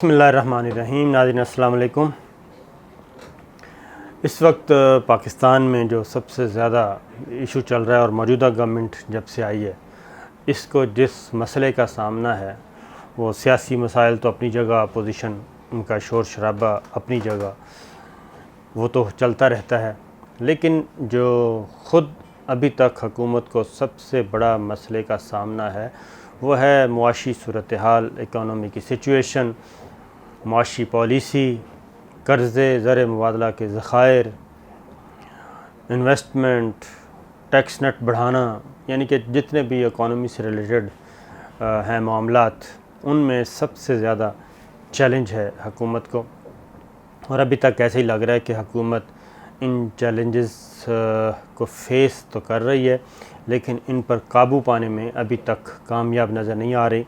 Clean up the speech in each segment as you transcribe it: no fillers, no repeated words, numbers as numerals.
بسم اللہ الرحمن الرحیم۔ ناظرین السلام علیکم۔ اس وقت پاکستان میں جو سب سے زیادہ ایشو چل رہا ہے اور موجودہ گورنمنٹ جب سے آئی ہے اس کو جس مسئلے کا سامنا ہے وہ سیاسی مسائل تو اپنی جگہ، اپوزیشن ان کا شور شرابہ اپنی جگہ، وہ تو چلتا رہتا ہے، لیکن جو خود ابھی تک حکومت کو سب سے بڑا مسئلے کا سامنا ہے وہ ہے معاشی صورتحال، اکانومی کی سچویشن، معاشی پالیسی، قرضے، زر مبادلہ کے ذخائر، انویسٹمنٹ، ٹیکس نیٹ بڑھانا، یعنی کہ جتنے بھی اکانومی سے ریلیٹڈ ہیں معاملات، ان میں سب سے زیادہ چیلنج ہے حکومت کو۔ اور ابھی تک ایسے ہی لگ رہا ہے کہ حکومت ان چیلنجز کو فیس تو کر رہی ہے لیکن ان پر قابو پانے میں ابھی تک کامیاب نظر نہیں آ رہی۔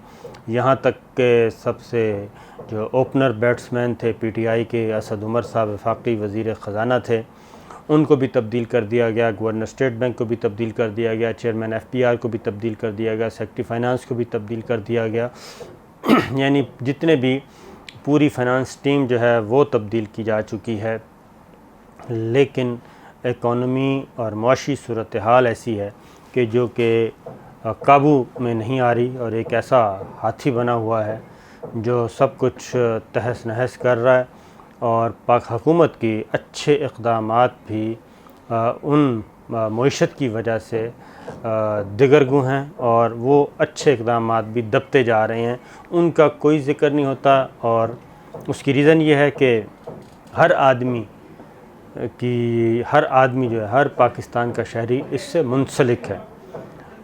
یہاں تک کہ سب سے جو اوپنر بیٹسمین تھے پی ٹی آئی کے، اسد عمر صاحب وفاقی وزیر خزانہ تھے، ان کو بھی تبدیل کر دیا گیا، گورنر اسٹیٹ بینک کو بھی تبدیل کر دیا گیا، چیئرمین ایف پی آر کو بھی تبدیل کر دیا گیا، سیکرٹری فائنانس کو بھی تبدیل کر دیا گیا، یعنی جتنے بھی پوری فائنانس ٹیم جو ہے وہ تبدیل کی جا چکی ہے، لیکن اکانومی اور معاشی صورتحال ایسی ہے کہ جو کہ قابو میں نہیں آ رہی، اور ایک ایسا ہاتھی بنا ہوا ہے جو سب کچھ تہس نہس کر رہا ہے، اور پاک حکومت کی اچھے اقدامات بھی ان معیشت کی وجہ سے دگرگوں ہیں، اور وہ اچھے اقدامات بھی دبتے جا رہے ہیں، ان کا کوئی ذکر نہیں ہوتا۔ اور اس کی ریزن یہ ہے کہ ہر آدمی جو ہے، ہر پاکستان کا شہری اس سے منسلک ہے،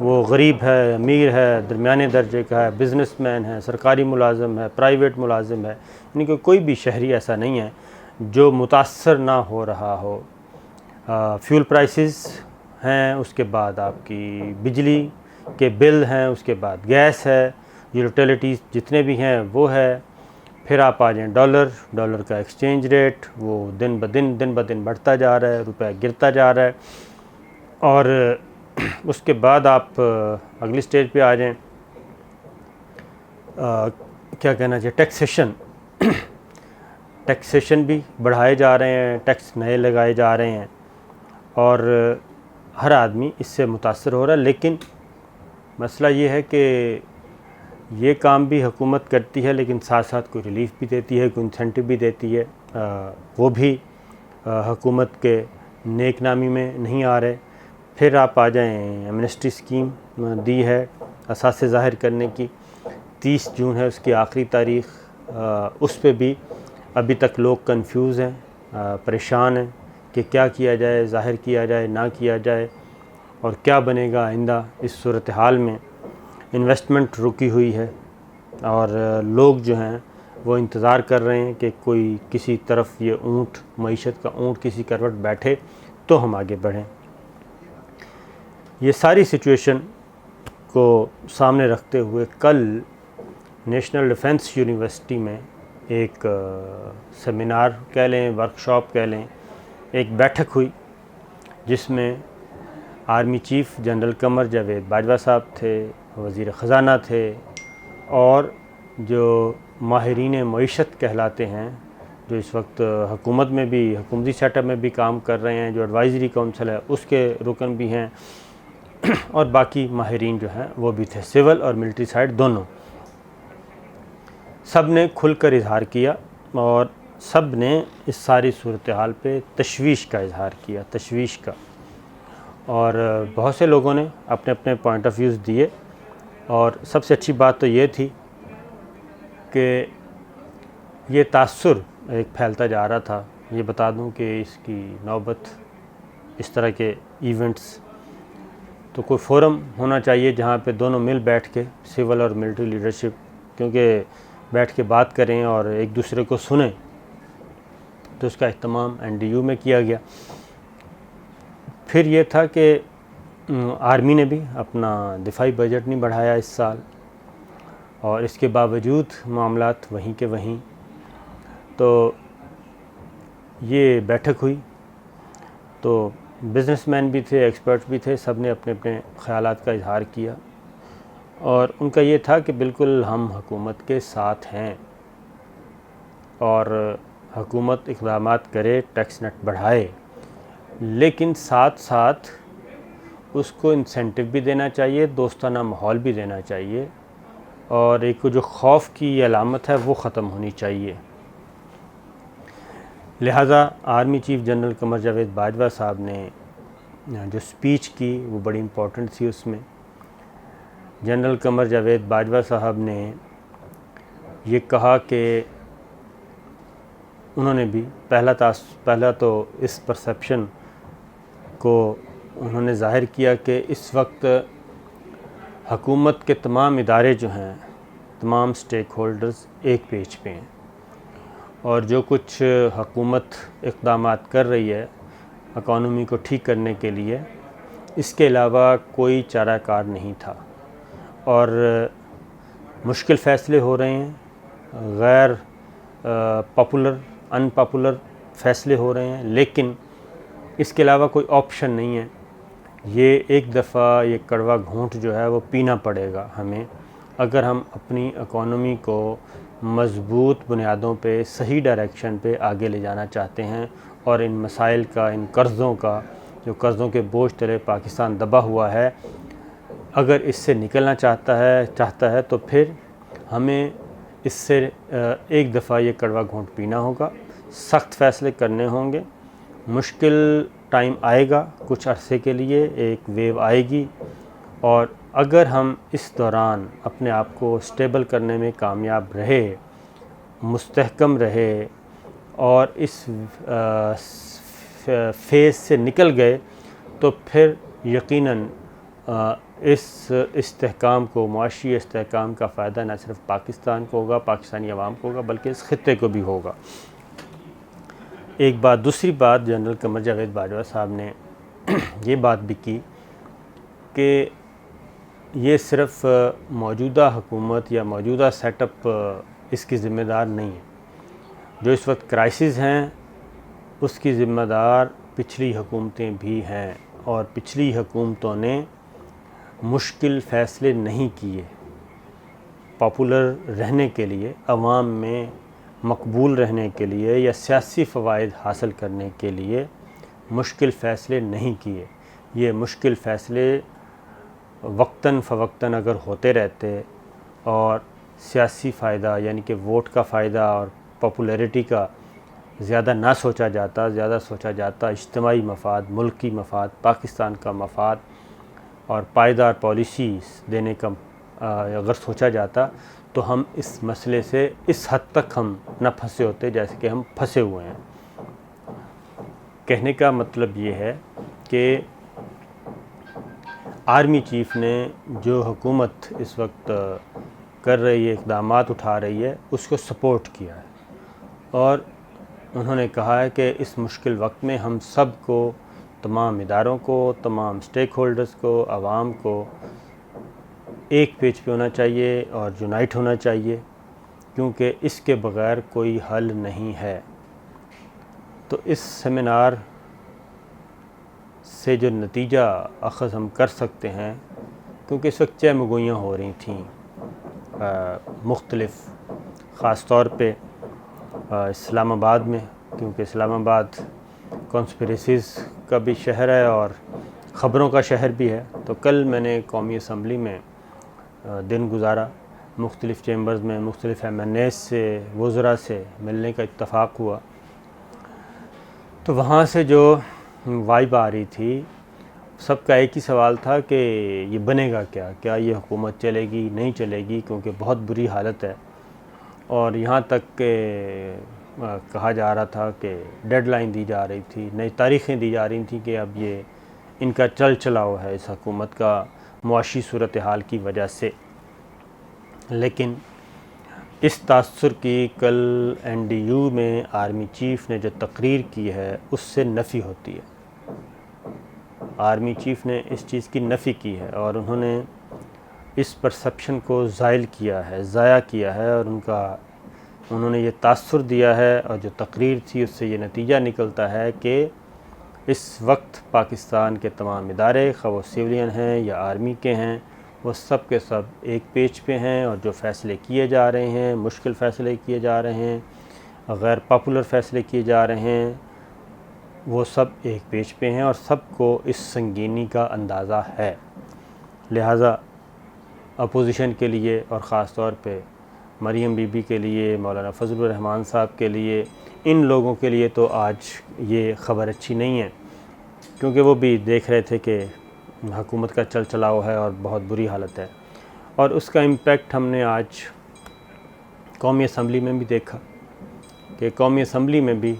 وہ غریب ہے، امیر ہے، درمیانے درجے کا ہے، بزنس مین ہے، سرکاری ملازم ہے، پرائیویٹ ملازم ہے، یعنی کہ کوئی بھی شہری ایسا نہیں ہے جو متاثر نہ ہو رہا ہو۔ فیول پرائسز ہیں، اس کے بعد آپ کی بجلی کے بل ہیں، اس کے بعد گیس ہے، یوٹیلیٹیز جتنے بھی ہیں وہ ہے، پھر آپ آ جائیں ڈالر کا ایکسچینج ریٹ، وہ دن بدن بڑھتا جا رہا ہے، روپے گرتا جا رہا ہے، اور اس کے بعد آپ اگلی سٹیج پہ آ جائیں، کیا کہنا چاہیے، ٹیکسیشن بھی بڑھائے جا رہے ہیں، ٹیکس نئے لگائے جا رہے ہیں، اور ہر آدمی اس سے متاثر ہو رہا ہے۔ لیکن مسئلہ یہ ہے کہ یہ کام بھی حکومت کرتی ہے لیکن ساتھ ساتھ کوئی ریلیف بھی دیتی ہے، کوئی انسینٹو بھی دیتی ہے، وہ بھی حکومت کے نیک نامی میں نہیں آ رہے۔ پھر آپ آ جائیں، ایمنسٹی اسکیم دی ہے اثاثے ظاہر کرنے کی، 30 جون ہے اس کی آخری تاریخ، اس پہ بھی ابھی تک لوگ کنفیوز ہیں، پریشان ہیں کہ کیا کیا جائے، ظاہر کیا جائے نہ کیا جائے، اور کیا بنے گا آئندہ اس صورتحال میں۔ انویسٹمنٹ رکی ہوئی ہے، اور لوگ جو ہیں وہ انتظار کر رہے ہیں کہ کوئی کسی طرف یہ معیشت کا اونٹ کسی کروٹ بیٹھے تو ہم آگے بڑھیں۔ یہ ساری سچویشن کو سامنے رکھتے ہوئے کل نیشنل ڈیفنس یونیورسٹی میں ایک سیمینار کہہ لیں، ورکشاپ کہہ لیں، ایک بیٹھک ہوئی جس میں army chief general Qamar Javed Bajwa صاحب تھے، وزیر خزانہ تھے، اور جو ماہرین معیشت کہلاتے ہیں جو اس وقت حکومت میں بھی، حکومتی سیٹ اپ میں بھی کام کر رہے ہیں، جو ایڈوائزری کونسل ہے اس کے رکن بھی ہیں، اور باقی ماہرین جو ہیں وہ بھی تھے، سول اور ملٹری سائڈ دونوں۔ سب نے کھل کر اظہار کیا، اور سب نے اس ساری صورتحال پہ تشویش کا اظہار کیا، اور بہت سے لوگوں نے اپنے اپنے پوائنٹ آف ویوز دیے، اور سب سے اچھی بات تو یہ تھی کہ یہ تاثر ایک پھیلتا جا رہا تھا۔ یہ بتا دوں کہ اس کی نوبت اس طرح کے ایونٹس تو کوئی فورم ہونا چاہیے جہاں پہ دونوں مل بیٹھ کے، سول اور ملٹری لیڈرشپ، کیونکہ بیٹھ کے بات کریں اور ایک دوسرے کو سنیں، تو اس کا اہتمام این ڈی یو میں کیا گیا۔ پھر یہ تھا کہ آرمی نے بھی اپنا دفاعی بجٹ نہیں بڑھایا اس سال، اور اس کے باوجود معاملات وہیں کے وہیں۔ تو یہ بیٹھک ہوئی تو بزنس مین بھی تھے، ایکسپرٹس بھی تھے، سب نے اپنے اپنے خیالات کا اظہار کیا، اور ان کا یہ تھا کہ بالکل ہم حکومت کے ساتھ ہیں، اور حکومت اقدامات کرے، ٹیکس نیٹ بڑھائے، لیکن ساتھ ساتھ اس کو انسینٹو بھی دینا چاہیے، دوستانہ ماحول بھی دینا چاہیے، اور ایک جو خوف کی علامت ہے وہ ختم ہونی چاہیے۔ لہٰذا army chief general Qamar Javed Bajwa صاحب نے جو سپیچ کی وہ بڑی امپورٹنٹ تھی۔ اس میں جنرل قمر جاوید باجوہ صاحب نے یہ کہا کہ انہوں نے بھی پہلا تو اس پرسیپشن کو انہوں نے ظاہر کیا کہ اس وقت حکومت کے تمام ادارے جو ہیں، تمام سٹیک ہولڈرز ایک پیج پہ ہیں، اور جو کچھ حکومت اقدامات کر رہی ہے اکانومی کو ٹھیک کرنے کے لیے، اس کے علاوہ کوئی چارہ کار نہیں تھا، اور مشکل فیصلے ہو رہے ہیں، غیر ان پاپولر فیصلے ہو رہے ہیں، لیکن اس کے علاوہ کوئی آپشن نہیں ہے۔ یہ ایک دفعہ یہ کڑوا گھونٹ جو ہے وہ پینا پڑے گا ہمیں، اگر ہم اپنی اکانومی کو مضبوط بنیادوں پہ، صحیح ڈائریکشن پہ آگے لے جانا چاہتے ہیں، اور ان مسائل کا، ان قرضوں کا، جو قرضوں کے بوجھ تلے پاکستان دبا ہوا ہے، اگر اس سے نکلنا چاہتا ہے تو پھر ہمیں اس سے ایک دفعہ یہ کڑوا گھونٹ پینا ہوگا، سخت فیصلے کرنے ہوں گے، مشکل ٹائم آئے گا، کچھ عرصے کے لیے ایک ویو آئے گی، اور اگر ہم اس دوران اپنے آپ کو سٹیبل کرنے میں کامیاب رہے، مستحکم رہے، اور اس فیز سے نکل گئے، تو پھر یقیناً اس استحکام کو، معاشی استحکام کا فائدہ نہ صرف پاکستان کو ہوگا، پاکستانی عوام کو ہوگا، بلکہ اس خطے کو بھی ہوگا۔ ایک بات، دوسری بات، جنرل قمر جاوید باجوہ صاحب نے یہ بات بھی کی کہ یہ صرف موجودہ حکومت یا موجودہ سیٹ اپ اس کی ذمہ دار نہیں ہے، جو اس وقت کرائسس ہیں اس کی ذمہ دار پچھلی حکومتیں بھی ہیں، اور پچھلی حکومتوں نے مشکل فیصلے نہیں کیے، پاپولر رہنے کے لیے، عوام میں مقبول رہنے کے لیے، یا سیاسی فوائد حاصل کرنے کے لیے مشکل فیصلے نہیں کیے۔ یہ مشکل فیصلے وقتاً فوقتاً اگر ہوتے رہتے، اور سیاسی فائدہ یعنی کہ ووٹ کا فائدہ اور پاپولیرٹی کا زیادہ نہ سوچا جاتا، زیادہ سوچا جاتا اجتماعی مفاد، ملکی مفاد، پاکستان کا مفاد اور پائیدار پالیسیز دینے کا اگر سوچا جاتا، تو ہم اس مسئلے سے اس حد تک ہم نہ پھنسے ہوتے جیسے کہ ہم پھنسے ہوئے ہیں۔ کہنے کا مطلب یہ ہے کہ آرمی چیف نے جو حکومت اس وقت کر رہی ہے، اقدامات اٹھا رہی ہے، اس کو سپورٹ کیا ہے، اور انہوں نے کہا ہے کہ اس مشکل وقت میں ہم سب کو، تمام اداروں کو، تمام سٹیک ہولڈرز کو، عوام کو ایک پیج پہ ہونا چاہیے اور یونائٹ ہونا چاہیے، کیونکہ اس کے بغیر کوئی حل نہیں ہے۔ تو اس سیمینار سے جو نتیجہ اخذ ہم کر سکتے ہیں، کیونکہ اس وقت چہمگوئیاں ہو رہی تھیں مختلف، خاص طور پہ اسلام آباد میں، کیونکہ اسلام آباد کانسپریسیز کا بھی شہر ہے اور خبروں کا شہر بھی ہے۔ تو کل میں نے قومی اسمبلی میں دن گزارا، مختلف چیمبرز میں، مختلف MNAs سے، وزراء سے ملنے کا اتفاق ہوا، تو وہاں سے جو وائب آ رہی تھی، سب کا ایک ہی سوال تھا کہ یہ بنے گا کیا یہ حکومت چلے گی، نہیں چلے گی، کیونکہ بہت بری حالت ہے، اور یہاں تک کہ کہا جا رہا تھا کہ ڈیڈ لائن دی جا رہی تھی، نئی تاریخیں دی جا رہی تھیں کہ اب یہ ان کا چلاؤ ہے اس حکومت کا معاشی صورتحال کی وجہ سے۔ لیکن اس تاثر کی کل NDU میں آرمی چیف نے جو تقریر کی ہے اس سے نفی ہوتی ہے۔ آرمی چیف نے اس چیز کی نفی کی ہے، اور انہوں نے اس پرسیپشن کو ضائع کیا ہے، اور انہوں نے یہ تاثر دیا ہے، اور جو تقریر تھی اس سے یہ نتیجہ نکلتا ہے کہ اس وقت پاکستان کے تمام ادارے، خواہ وہ سیولین ہیں یا آرمی کے ہیں، وہ سب کے سب ایک پیج پہ ہیں، اور جو فیصلے کیے جا رہے ہیں، مشکل فیصلے کیے جا رہے ہیں، غیر پاپولر فیصلے کیے جا رہے ہیں، وہ سب ایک پیج پہ ہیں اور سب کو اس سنگینی کا اندازہ ہے۔ لہٰذا اپوزیشن کے لیے اور خاص طور پہ مریم بی بی کے لیے، مولانا فضل الرحمان صاحب کے لیے، ان لوگوں کے لیے تو آج یہ خبر اچھی نہیں ہے، کیونکہ وہ بھی دیکھ رہے تھے کہ حکومت کا چلاؤ ہے اور بہت بری حالت ہے، اور اس کا امپیکٹ ہم نے آج قومی اسمبلی میں بھی دیکھا کہ قومی اسمبلی میں بھی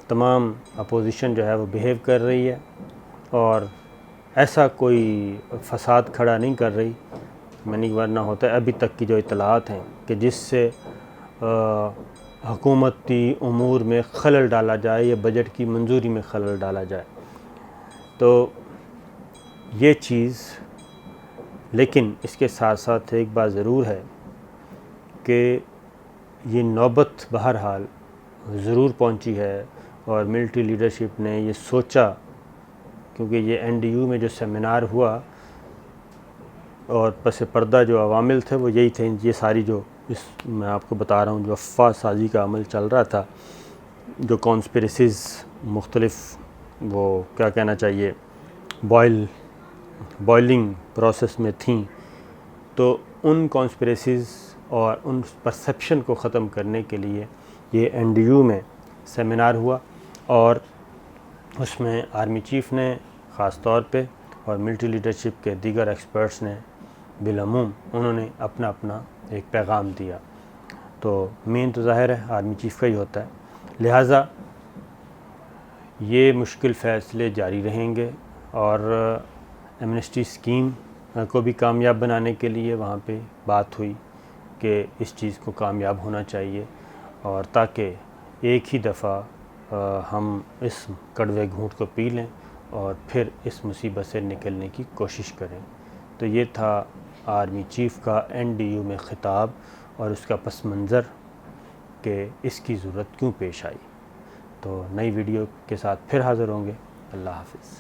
تمام اپوزیشن جو ہے وہ بیہیو کر رہی ہے اور ایسا کوئی فساد کھڑا نہیں کر رہی، ورنہ ہوتا ہے ابھی تک کی جو اطلاعات ہیں کہ جس سے حکومتی امور میں خلل ڈالا جائے یا بجٹ کی منظوری میں خلل ڈالا جائے، تو یہ چیز، لیکن اس کے ساتھ ساتھ ایک بات ضرور ہے کہ یہ نوبت بہرحال ضرور پہنچی ہے اور ملٹری لیڈرشپ نے یہ سوچا، کیونکہ یہ NDU میں جو سیمینار ہوا اور پس پردہ جو عوامل تھے وہ یہی تھے، یہ ساری جو میں آپ کو بتا رہا ہوں جو افواہ سازی کا عمل چل رہا تھا، جو کانسپریسیز مختلف، وہ کیا کہنا چاہیے، بوائلنگ پروسیس میں تھیں، تو ان کانسپریسیز اور ان پرسیپشن کو ختم کرنے کے لیے یہ NDU میں سیمینار ہوا، اور اس میں آرمی چیف نے خاص طور پہ اور ملٹری لیڈرشپ کے دیگر ایکسپرٹس نے بالعموم انہوں نے اپنا اپنا ایک پیغام دیا۔ تو مین تو ظاہر ہے آرمی چیف کا ہی ہوتا ہے، لہٰذا یہ مشکل فیصلے جاری رہیں گے، اور ایمنسٹی اسکیم کو بھی کامیاب بنانے کے لیے وہاں پہ بات ہوئی کہ اس چیز کو کامیاب ہونا چاہیے، اور تاکہ ایک ہی دفعہ ہم اس کڑوے گھونٹ کو پی لیں اور پھر اس مصیبت سے نکلنے کی کوشش کریں۔ تو یہ تھا آرمی چیف کا NDU میں خطاب اور اس کا پس منظر کہ اس کی ضرورت کیوں پیش آئی۔ تو نئی ویڈیو کے ساتھ پھر حاضر ہوں گے۔ اللہ حافظ۔